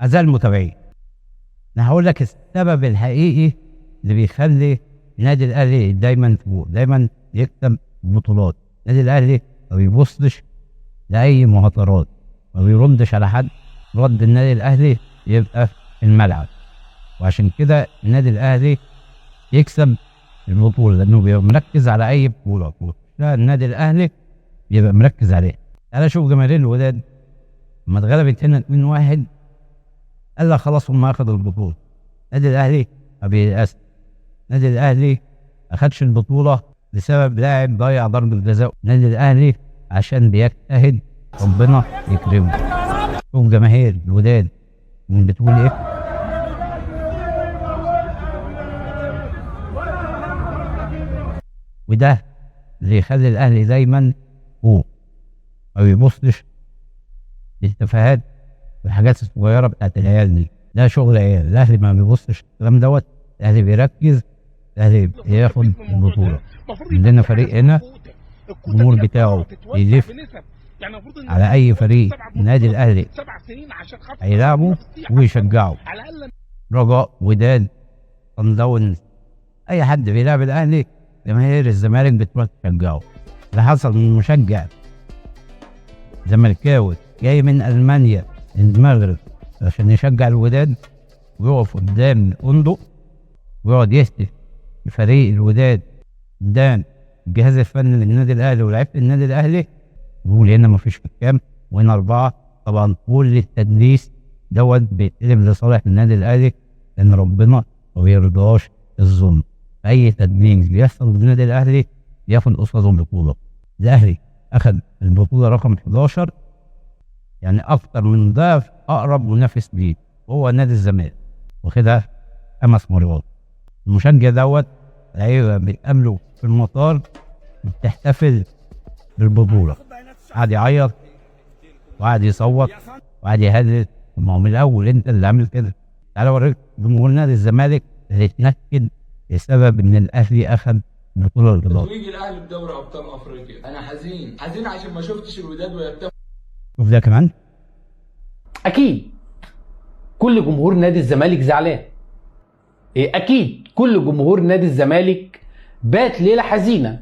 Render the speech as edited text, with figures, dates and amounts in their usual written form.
أعزائي المتابعين، أنا هقول لك السبب الحقيقي اللي بيخلي النادي الأهلي دايما فوق، دايما يكسب بطولات. النادي الأهلي ما بيبصش لأي مهاترات، ما بيردش على حد. رد النادي الأهلي يبقى في الملعب، وعشان كده النادي الأهلي يكسب البطولة لأنه بيبقى مركز على أي بطولة. النادي الأهلي بيبقى مركز عليها. تعالى شوف جماهير الوداد لما اتغلبت هنا 2-1 قال لك خلاص هم اخدوا البطوله. النادي الاهلي ما بييأسش. النادي الاهلي ما اخدش البطوله بسبب لاعب ضيع ضربه جزاء. النادي الاهلي عشان بيجتهد ربنا يكرمه. شوف جماهير الوداد من بتقول ايه. وده اللي يخلي الاهلي دايما فوق، ما بيبصش للتفاهات والحاجات الصغيره بتاعت العيال دي. ده شغل عيال. الاهلي ما بيبصش الكلام دوت. الاهلي بيركز، الاهلي بياخد البطوله. عندنا فريق هنا الجمهور بتاعه بيلف على اي فريق النادي الاهلي هيلعبه ويشجعه. رجاء، وداد، صن داونز، اي حد بيلعب الاهلي جماهير الزمالك بتروح تشجعه. اللي حصل من مشجع زملكاوي جاي من المانيا من المغرب عشان يشجع الوداد ويقف قدام الفندق ويقعد يهتف بفريق الوداد قدام الجهاز الفني للنادي الاهلي ولاعيبه النادي الاهلي، ويقول هنا مفيش حكام وهنا 4. طبعا كل التدليس دوت بيتقلب لصالح النادي الاهلي، لان ربنا ما بيرضاش الظلم. اي تدليس بيحصل للنادي الاهلي بياخد قصاده البطوله. الاهلي اخذ البطوله رقم 11، يعني اكتر من ضعف اقرب منافس ليه هو نادي الزمالك، واخدها 5 مرات. المشجع دوت لعيبه بيتقابلوا في المطار بتحتفل بالبطوله، قعد يعيط وقعد يصوت وقعد يهدد. ما هو من الاول انت اللي عامل كده. تعالى اوريك جمهور نادي الزمالك اللي اتنكد بسبب ان الاهلي اخذ بطوله البطولات. تتويج الاهلي بدوري ابطال افريقيا. انا حزين عشان ما شفتش الوداد ويرتفع. شوف ده كمان. اكيد كل جمهور نادي الزمالك زعلان. اكيد كل جمهور نادي الزمالك بات ليله حزينه